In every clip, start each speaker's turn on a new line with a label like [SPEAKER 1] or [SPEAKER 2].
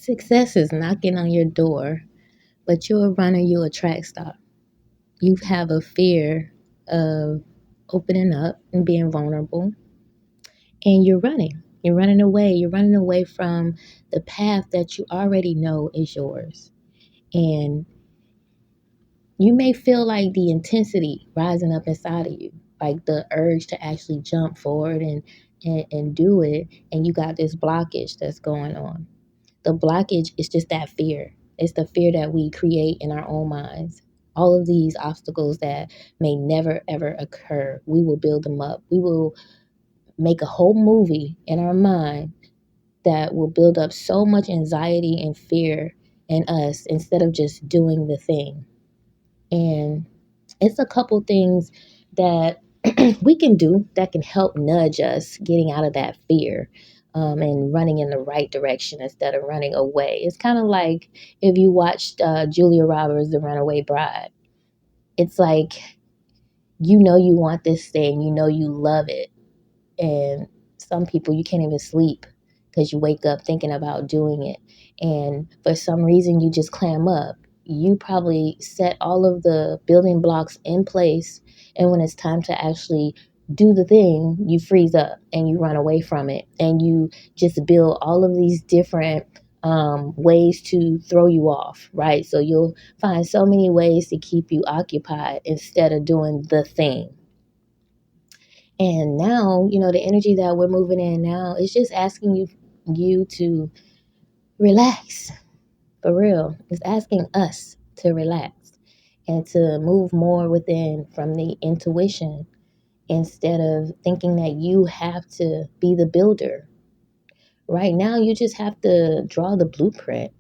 [SPEAKER 1] Success is knocking on your door, but you're a runner, you're a track star. You have a fear of opening up and being vulnerable, and you're running. You're running away. You're running away from the path that you already know is yours. And you may feel like the intensity rising up inside of you, like the urge to actually jump forward and do it. And you got this blockage that's going on. The blockage is just that fear. It's the fear that we create in our own minds. All of these obstacles that may never ever occur, we will build them up. We will make a whole movie in our mind that will build up so much anxiety and fear in us instead of just doing the thing. And it's a couple things that we can do that can help nudge us getting out of that fear, and running in the right direction instead of running away. It's kind of like if you watched Julia Roberts, The Runaway Bride. It's like you know you want this thing, you know you love it, and some people you can't even sleep because you wake up thinking about doing it, and for some reason you just clam up. You probably set all of the building blocks in place, and when it's time to actually do the thing, you freeze up and you run away from it, and you just build all of these different ways to throw you off, right? So you'll find so many ways to keep you occupied instead of doing the thing. And now, the energy that we're moving in now is just asking you to relax. For real. It's asking us to relax and to move more within from the intuition instead of thinking that you have to be the builder. Right now, you just have to draw the blueprint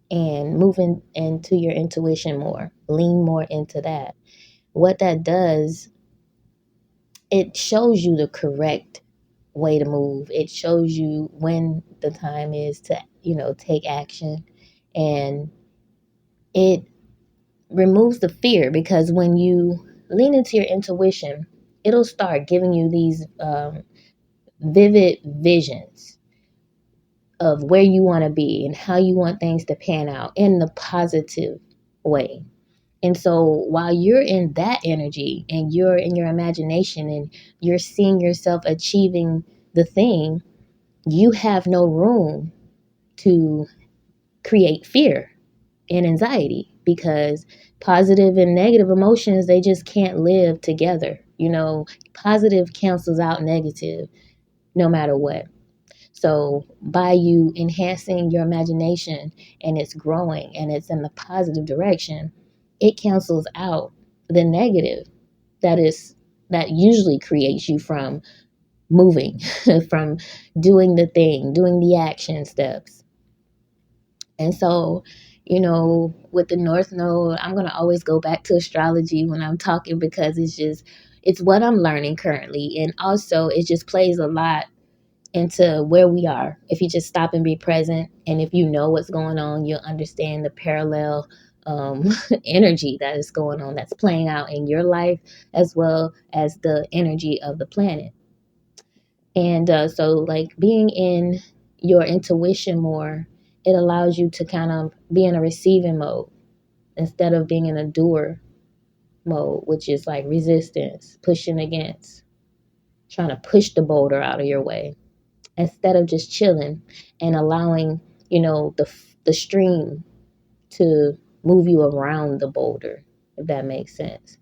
[SPEAKER 1] and move into your intuition more, lean more into that. What that does, it shows you the correct way to move. It shows you when the time is to, take action. And it removes the fear because when you lean into your intuition, it'll start giving you these vivid visions of where you want to be and how you want things to pan out in the positive way. And so while you're in that energy and you're in your imagination and you're seeing yourself achieving the thing, you have no room to create fear and anxiety because positive and negative emotions, they just can't live together. Positive cancels out negative no matter what. So by you enhancing your imagination and it's growing and it's in the positive direction, it cancels out the negative that usually creates you from moving, from doing the thing, doing the action steps. And so, with the North Node, I'm going to always go back to astrology when I'm talking because it's what I'm learning currently. And also, it just plays a lot into where we are. If you just stop and be present, and if you know what's going on, you'll understand the parallel energy that is going on, that's playing out in your life, as well as the energy of the planet. And so, like, being in your intuition more, it allows you to kind of be in a receiving mode instead of being in a doer mode, which is like resistance, pushing against, trying to push the boulder out of your way instead of just chilling and allowing, the stream to move you around the boulder, if that makes sense.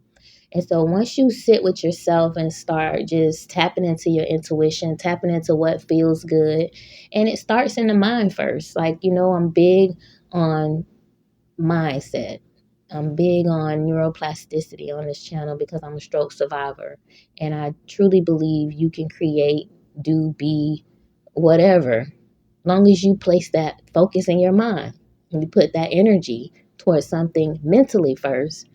[SPEAKER 1] And so once you sit with yourself and start just tapping into your intuition, tapping into what feels good, and it starts in the mind first. Like, I'm big on mindset. I'm big on neuroplasticity on this channel because I'm a stroke survivor. And I truly believe you can create, do, be, whatever, long as you place that focus in your mind and you put that energy towards something mentally first.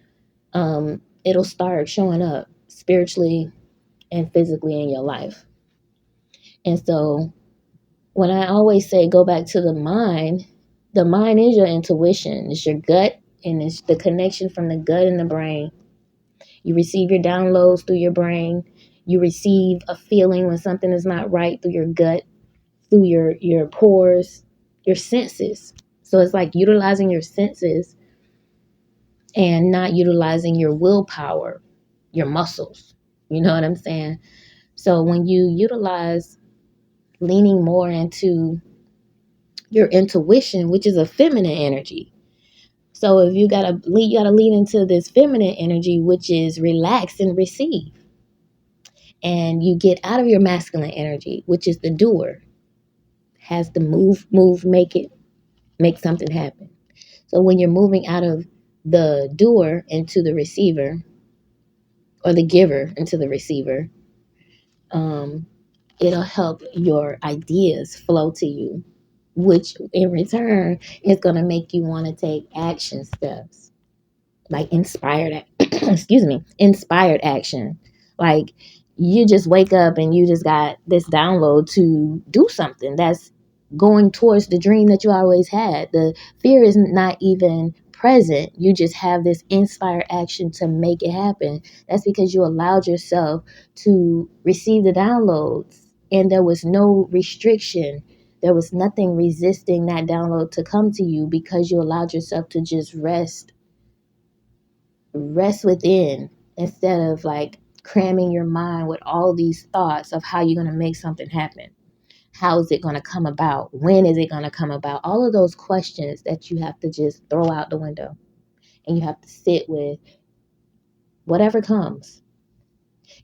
[SPEAKER 1] It'll start showing up spiritually and physically in your life. And so when I always say go back to the mind is your intuition. It's your gut, and it's the connection from the gut and the brain. You receive your downloads through your brain. You receive a feeling when something is not right through your gut, through your pores, your senses. So it's like utilizing your senses and not utilizing your willpower, your muscles. You know what I'm saying? So when you utilize leaning more into your intuition, which is a feminine energy. So if you gotta lean into this feminine energy, which is relax and receive. And you get out of your masculine energy, which is the doer, has to move, make something happen. So when you're moving out of the doer into the receiver, or the giver into the receiver, um, it'll help your ideas flow to you, which in return is going to make you want to take action steps, like inspired action. Like you just wake up and you just got this download to do something that's going towards the dream that you always had. The fear is not even present. You just have this inspired action to make it happen. That's because you allowed yourself to receive the downloads and there was no restriction. There was nothing resisting that download to come to you because you allowed yourself to just rest within, instead of like cramming your mind with all these thoughts of how you're going to make something happen. How is it going to come about? When is it going to come about? All of those questions that you have to just throw out the window, and you have to sit with whatever comes.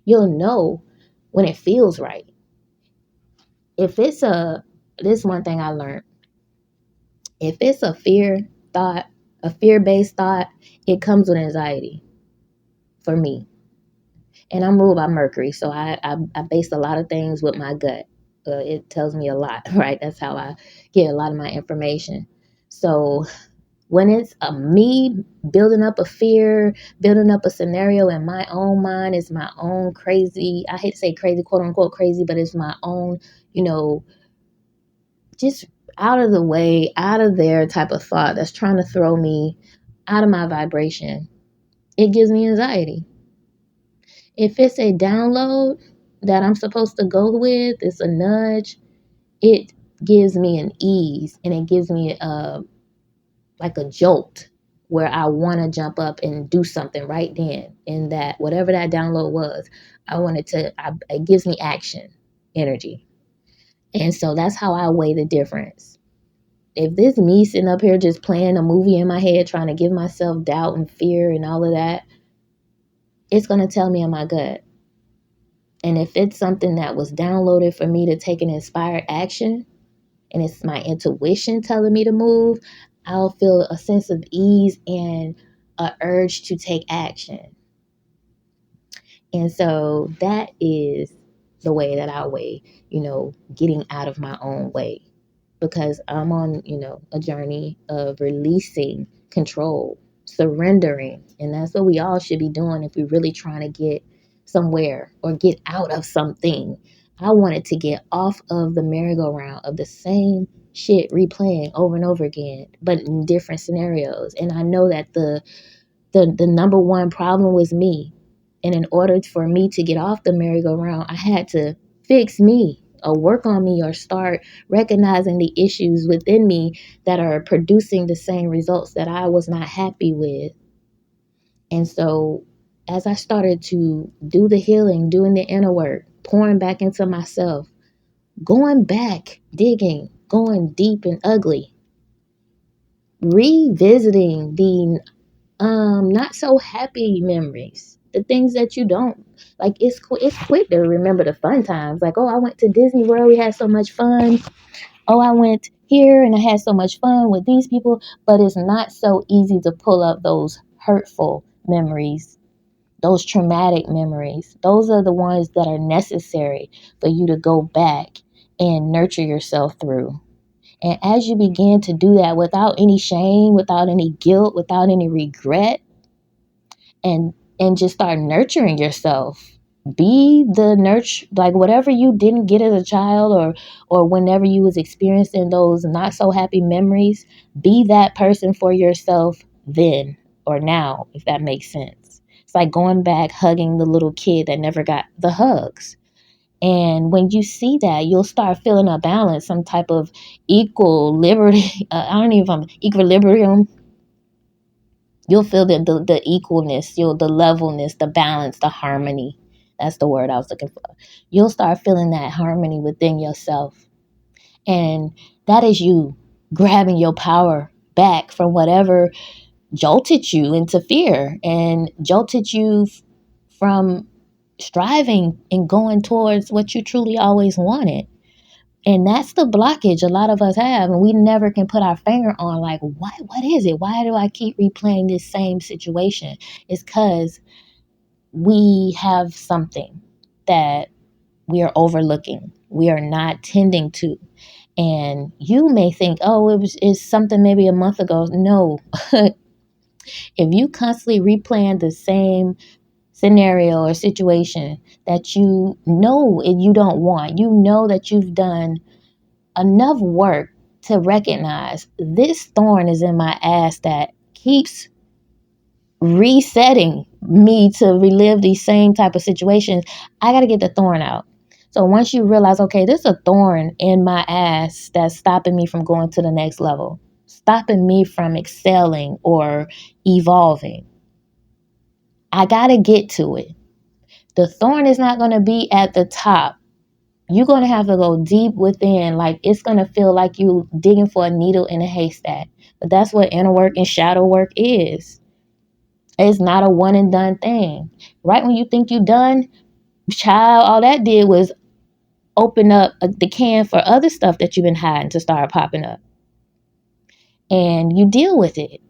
[SPEAKER 1] You'll know when it feels right. If it's this one thing I learned. If it's a thought, a fear-based thought, it comes with anxiety for me. And I'm ruled by Mercury, so I base a lot of things with my gut. It tells me a lot, right? That's how I get a lot of my information. So when it's me building up a fear, building up a scenario in my own mind, is my own crazy, I hate to say crazy, quote unquote crazy, but it's my own, just out of the way, out of there type of thought that's trying to throw me out of my vibration. It gives me anxiety. If it's a download that I'm supposed to go with, it's a nudge, it gives me an ease, and it gives me like a jolt where I want to jump up and do something right then. In that, whatever that download was, it gives me action energy. And so that's how I weigh the difference. If this me sitting up here just playing a movie in my head, trying to give myself doubt and fear and all of that, it's going to tell me in my gut. And if it's something that was downloaded for me to take an inspired action, and it's my intuition telling me to move, I'll feel a sense of ease and a urge to take action. And so that is the way that I weigh, getting out of my own way, because I'm on, a journey of releasing control, surrendering. And that's what we all should be doing if we're really trying to get somewhere or get out of something. I wanted to get off of the merry-go-round of the same shit replaying over and over again, but in different scenarios. And I know that the number one problem was me. And in order for me to get off the merry-go-round, I had to fix me, or work on me, or start recognizing the issues within me that are producing the same results that I was not happy with. And so as I started to do the healing, doing the inner work, pouring back into myself, going back, digging, going deep and ugly, revisiting the not so happy memories, the things that you don't like. It's quick to remember the fun times, like, oh, I went to Disney World, we had so much fun. Oh, I went here and I had so much fun with these people. But it's not so easy to pull up those hurtful memories, those traumatic memories. Those are the ones that are necessary for you to go back and nurture yourself through. And as you begin to do that without any shame, without any guilt, without any regret, and just start nurturing yourself. Be the nurture, like whatever you didn't get as a child, or whenever you was experiencing those not so happy memories, be that person for yourself then or now, if that makes sense. It's like going back, hugging the little kid that never got the hugs. And when you see that, you'll start feeling a balance, some type of equal liberty. I don't even equilibrium. You'll feel the equalness, the levelness, the balance, the harmony. That's the word I was looking for. You'll start feeling that harmony within yourself. And that is you grabbing your power back from whatever jolted you into fear and jolted you from striving and going towards what you truly always wanted. And that's the blockage a lot of us have, and we never can put our finger on, like, what is it? Why do I keep replaying this same situation? It's because we have something that we are overlooking, we are not tending to. And you may think, oh, it's something maybe a month ago. No. If you constantly replaying the same scenario or situation that you know and you don't want, you know that you've done enough work to recognize this thorn is in my ass that keeps resetting me to relive these same type of situations. I got to get the thorn out. So once you realize, okay, there's a thorn in my ass that's stopping me from going to the next level, stopping me from excelling or evolving, I got to get to it. The thorn is not going to be at the top. You're going to have to go deep within. Like, it's going to feel like you digging for a needle in a haystack. But that's what inner work and shadow work is. It's not a one and done thing. Right when you think you're done, child, all that did was open up the can for other stuff that you've been hiding to start popping up. And you deal with it.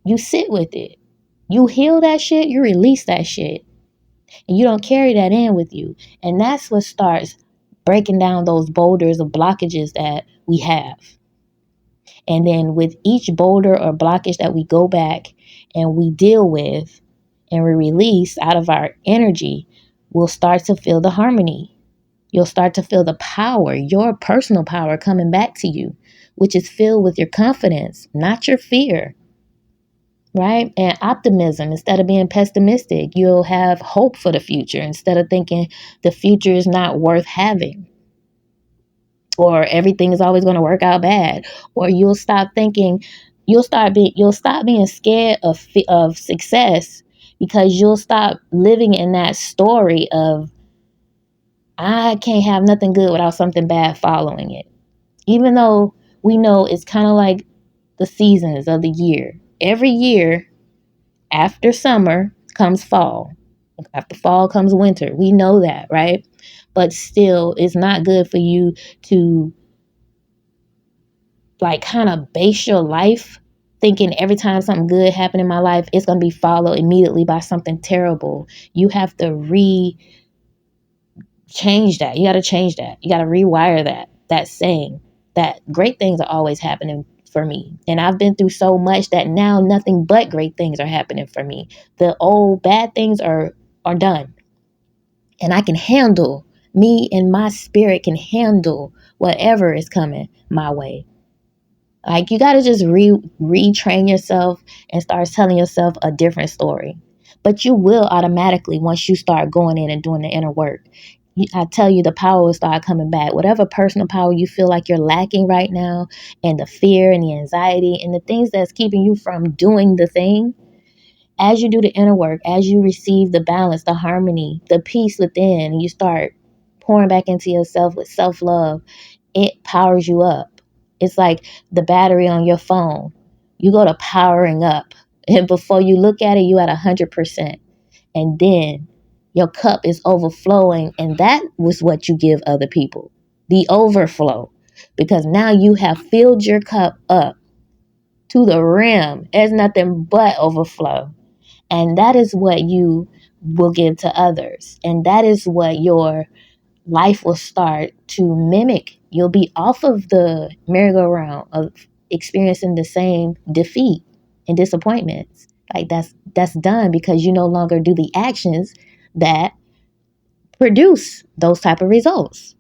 [SPEAKER 1] You sit with it. You heal that shit. You release that shit. And you don't carry that in with you. And that's what starts breaking down those boulders of blockages that we have. And then with each boulder or blockage that we go back and we deal with and we release out of our energy, we'll start to feel the harmony. You'll start to feel the power, your personal power coming back to you, which is filled with your confidence, not your fear, right? And optimism. Instead of being pessimistic, you'll have hope for the future instead of thinking the future is not worth having, or everything is always going to work out bad. Or you'll stop thinking, you'll stop being scared of success, because you'll stop living in that story of, I can't have nothing good without something bad following it. Even though we know it's kind of like the seasons of the year. Every year after summer comes fall. After fall comes winter. We know that, right? But still, it's not good for you to like kind of base your life thinking every time something good happened in my life, it's going to be followed immediately by something terrible. You have to change that. You got to change that. You got to rewire that saying that great things are always happening for me. And I've been through so much that now nothing but great things are happening for me. The old bad things are done. And I can handle, me and my spirit can handle whatever is coming my way. Like, you got to just retrain yourself and start telling yourself a different story. But you will automatically, once you start going in and doing the inner work, I tell you, the power will start coming back. Whatever personal power you feel like you're lacking right now, and the fear and the anxiety and the things that's keeping you from doing the thing, as you do the inner work, as you receive the balance, the harmony, the peace within, and you start pouring back into yourself with self-love, it powers you up. It's like the battery on your phone. You go to powering up, and before you look at it, you at 100%. And then your cup is overflowing, and that was what you give other people, the overflow, because now you have filled your cup up to the rim. There's nothing but overflow. And that is what you will give to others. And that is what your life will start to mimic. You'll be off of the merry-go-round of experiencing the same defeat and disappointments. Like, that's done, because you no longer do the actions that produce those type of results.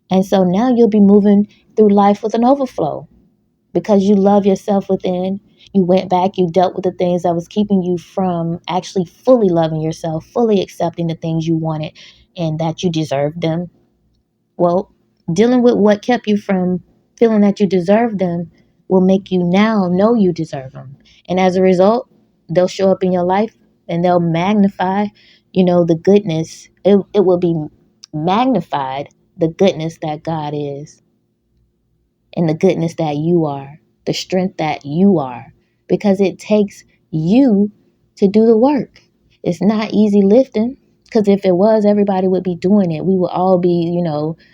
[SPEAKER 1] And so now you'll be moving through life with an overflow, because you love yourself within. You went back, you dealt with the things that was keeping you from actually fully loving yourself, fully accepting the things you wanted and that you deserved them. Well, dealing with what kept you from feeling that you deserve them will make you now know you deserve them. And as a result, they'll show up in your life and they'll magnify, the goodness. It will be magnified, the goodness that God is and the goodness that you are, the strength that you are, because it takes you to do the work. It's not easy lifting, because if it was, everybody would be doing it. We would all be,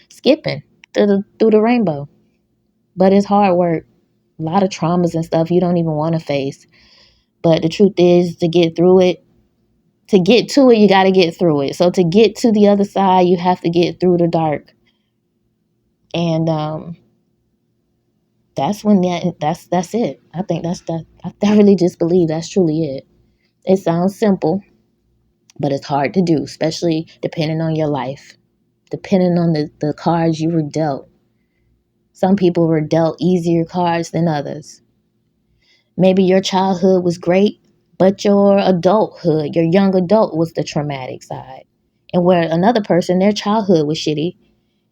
[SPEAKER 1] skipping through the rainbow. But it's hard work, a lot of traumas and stuff you don't even want to face. But the truth is, to get through it, to get to it, you got to get through it. So to get to the other side, you have to get through the dark. And that's when that's it. I think that's that. I really just believe that's truly it. It sounds simple, but it's hard to do, especially depending on your life, depending on the cards you were dealt. Some people were dealt easier cards than others. Maybe your childhood was great, but your adulthood, your young adult, was the traumatic side. And where another person, their childhood was shitty,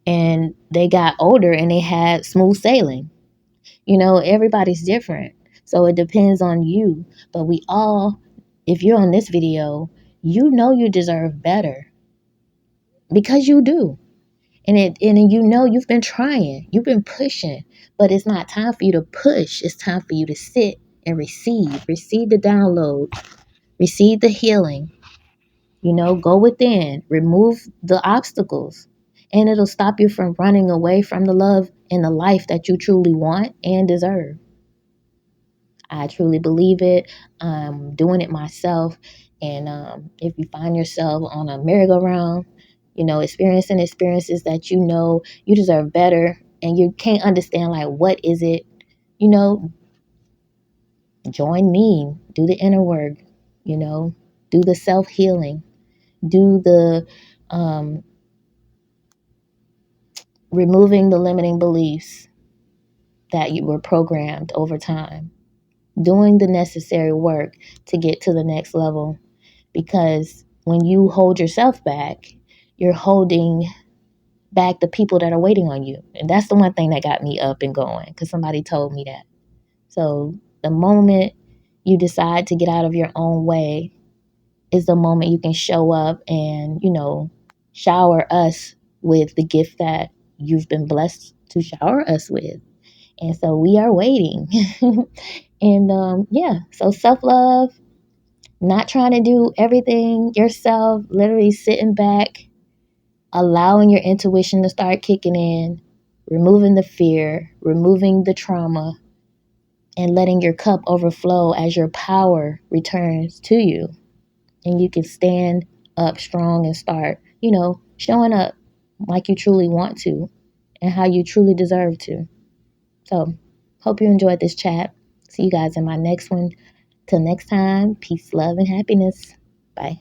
[SPEAKER 1] and they got older and they had smooth sailing. Everybody's different. So it depends on you. But we all, if you're on this video, you know you deserve better, because you do. And you've been trying, you've been pushing, but it's not time for you to push. It's time for you to sit and receive the download, receive the healing. Go within, remove the obstacles, and it'll stop you from running away from the love and the life that you truly want and deserve. I truly believe it. I'm doing it myself. And if you find yourself on a merry-go-round, experiencing experiences that you deserve better, and you can't understand, like, what is it, join me, do the inner work, do the self-healing, do the removing the limiting beliefs that you were programmed over time, doing the necessary work to get to the next level. Because when you hold yourself back, you're holding back the people that are waiting on you. And that's the one thing that got me up and going, because somebody told me that. So the moment you decide to get out of your own way is the moment you can show up and, shower us with the gift that you've been blessed to shower us with. And so we are waiting. And yeah, so self-love, not trying to do everything yourself, literally sitting back, allowing your intuition to start kicking in, removing the fear, removing the trauma, and letting your cup overflow as your power returns to you. And you can stand up strong and start, showing up like you truly want to and how you truly deserve to. So, hope you enjoyed this chat. See you guys in my next one. Till next time, peace, love, and happiness. Bye.